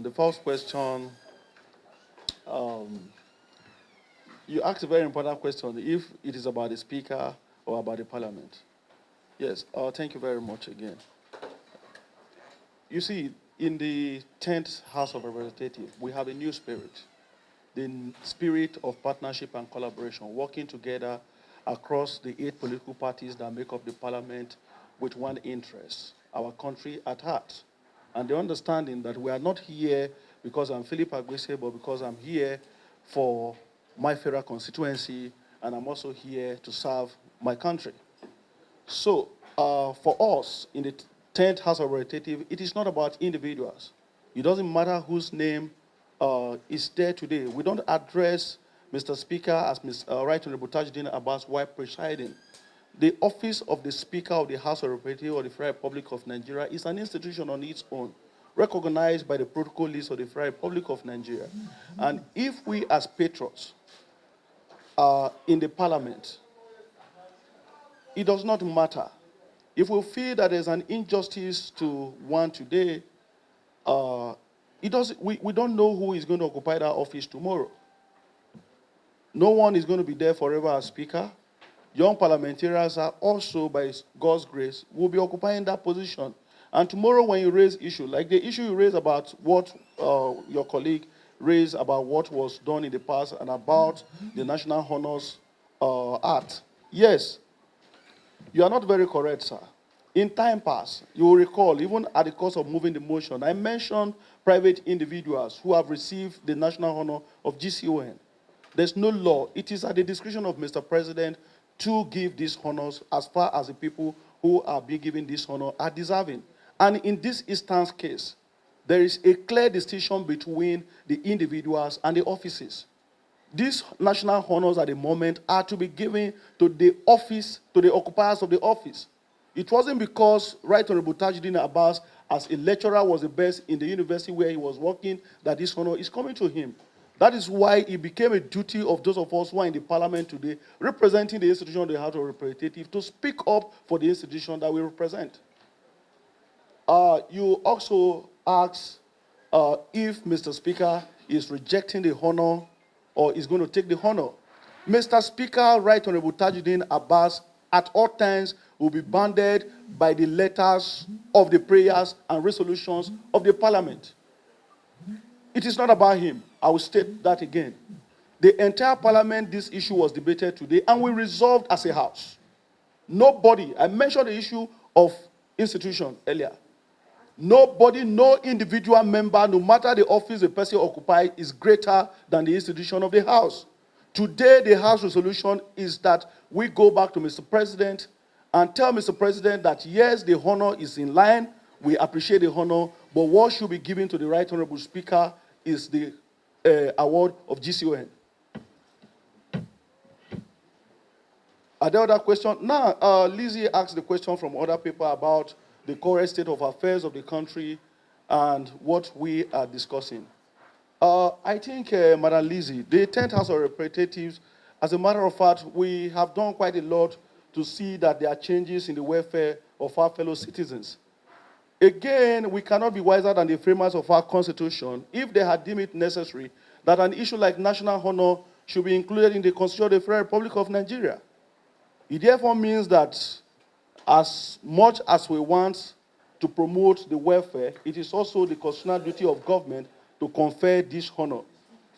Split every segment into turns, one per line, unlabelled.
The first question, um, you asked a very important question, if it is about the speaker or about the parliament. Yes, thank you very much again. You see, in the 10th House of Representatives, we have a new spirit, the spirit of partnership and collaboration, working together across the 8 political parties that make up the parliament with one interest, our country at heart. And the understanding that we are not here because I'm Philip Agbese, but because I'm here for my federal constituency, and I'm also here to serve my country. So, for us in the 10th House of Representatives, it is not about individuals. It doesn't matter whose name is there today. We don't address Mr. Speaker as Right Honorable Tajuddin Abbas while presiding. The office of the Speaker of the House of Representatives of the Federal Republic of Nigeria is an institution on its own, recognized by the protocol list of the Federal Republic of Nigeria. And if we as patriots are in the parliament, it does not matter. If we feel that there's an injustice to one today, we don't know who is going to occupy that office tomorrow. No one is going to be there forever as Speaker. Young parliamentarians are also, by God's grace, will be occupying that position. And tomorrow when you raise issue, like the issue you raised about what your colleague raised about what was done in the past and about the National Honors Act, yes, you are not very correct, sir. In time past, you will recall, even at the cost of moving the motion, I mentioned private individuals who have received the national honor of GCON. There's no law. It is at the discretion of Mr. President to give these honors as far as the people who are being given this honor are deserving. And in this instance case, there is a clear distinction between the individuals and the offices. These national honors at the moment are to be given to the office, to the occupiers of the office. It wasn't because Right Honorable Tajuddin Abbas, as a lecturer, was the best in the university where he was working, that this honor is coming to him. That is why it became a duty of those of us who are in the parliament today, representing the institution of the House of Representatives, to speak up for the institution that we represent. You also asked if Mr. Speaker is rejecting the honor or is going to take the honor. Mr. Speaker, Right Honorable Tajuddin Abbas, at all times will be bounded by the letters of the prayers and resolutions of the parliament. It is not about him. I will state that again. The entire parliament, this issue was debated today, and we resolved as a house. Nobody, I mentioned the issue of institution earlier. Nobody, no individual member, no matter the office the person occupies, is greater than the institution of the House. Today, the House resolution is that we go back to Mr. President and tell Mr. President that yes, the honor is in line, we appreciate the honor, but what should be given to the Right Honorable Speaker is the award of GCON. Are there other questions? Now, Lizzie asked the question from other people about the current state of affairs of the country and what we are discussing. I think, Madam Lizzie, the 10th House of Representatives, as a matter of fact, we have done quite a lot to see that there are changes in the welfare of our fellow citizens. Again, we cannot be wiser than the framers of our Constitution if they had deemed it necessary that an issue like national honor should be included in the Constitution of the Federal Republic of Nigeria. It therefore means that as much as we want to promote the welfare, it is also the constitutional duty of government to confer this honor.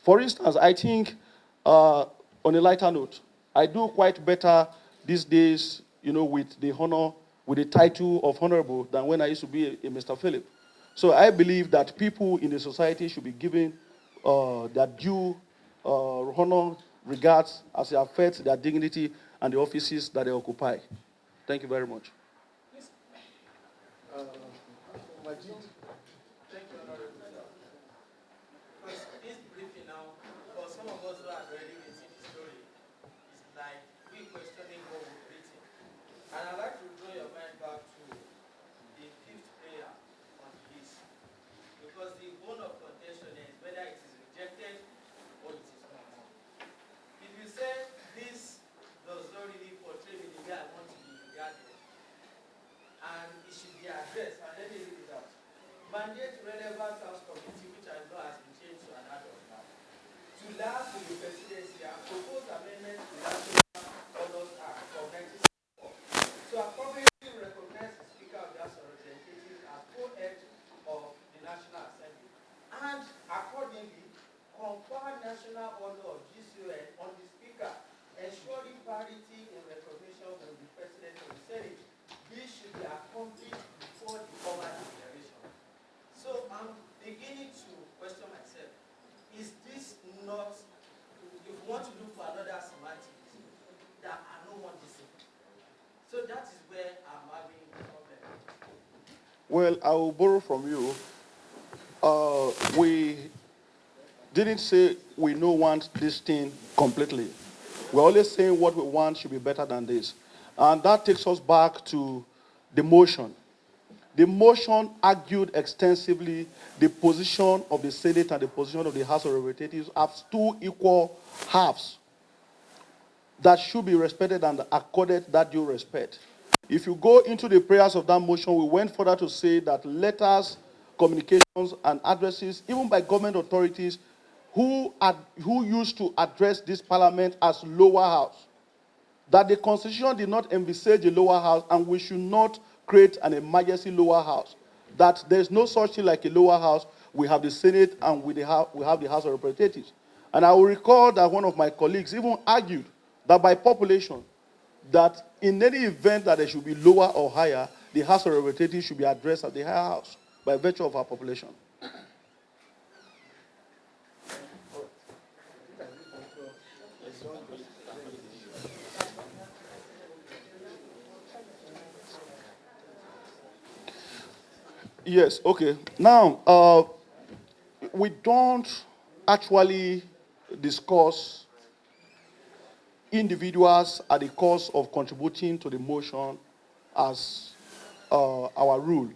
For instance, I think, on a lighter note, I do quite better these days, with the honor, with the title of honorable than when I used to be a Mr. Philip. So I believe that people in the society should be given their due honor, regards as it affects their dignity and the offices that they occupy. Thank you very much.
This briefing now, for some of us who have already written the story, is like we questioning what we've written. And I'd like to draw your mind back to the fifth prayer on the list. Because the bone of contention is whether it is rejected or it is not. If you say this does not really portray me the way I want to be regarded, and it should be addressed, and let me read it out.
Well, I will borrow from you. We didn't say we no want this thing completely. We're always saying what we want should be better than this. And that takes us back to the motion. The motion argued extensively the position of the Senate and the position of the House of Representatives as two equal halves that should be respected and accorded that due respect. If you go into the prayers of that motion, we went further to say that letters, communications, and addresses, even by government authorities who used to address this parliament as lower house, that the constitution did not envisage a lower house and we should not create an emergency lower house. That there's no such thing like a lower house. We have the Senate and we have the House of Representatives. And I will recall that one of my colleagues even argued that by population, that in any event that there should be lower or higher, the House of Representatives should be addressed at the higher house by virtue of our population. Yes, okay. Now, we don't actually discuss individuals at the cost of contributing to the motion as our rule.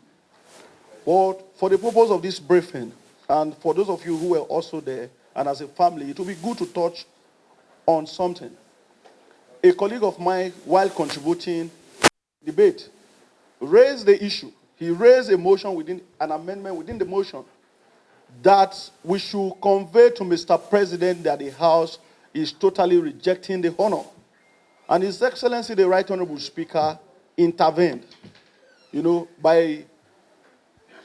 But for the purpose of this briefing, and for those of you who were also there, and as a family, it will be good to touch on something. A colleague of mine, while contributing debate, raised the issue. He raised a motion within an amendment within the motion that we should convey to Mr. President that the House is totally rejecting the honor. And His Excellency, the Right Honorable Speaker, intervened, by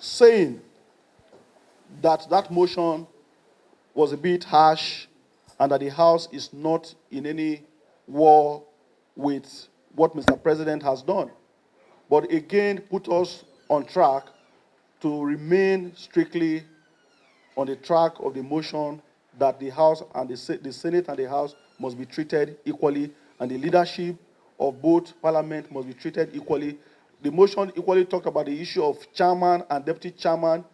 saying that that motion was a bit harsh and that the House is not in any war with what Mr. President has done. But again, put us on track to remain strictly on the track of the motion that the House and the Senate and the House must be treated equally, and the leadership of both parliament must be treated equally. The motion equally talked about the issue of chairman and deputy chairman,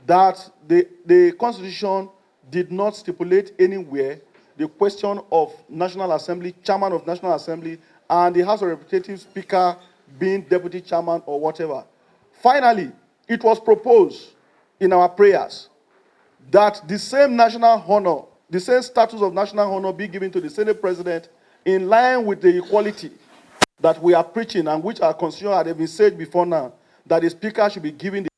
that the Constitution did not stipulate anywhere the question of National Assembly, chairman of National Assembly, and the House of Representatives Speaker being deputy chairman or whatever. Finally, it was proposed in our prayers that the same national honor, the same status of national honor be given to the Senate President in line with the equality that we are preaching and which our Constitution had been said before now, that the Speaker should be given the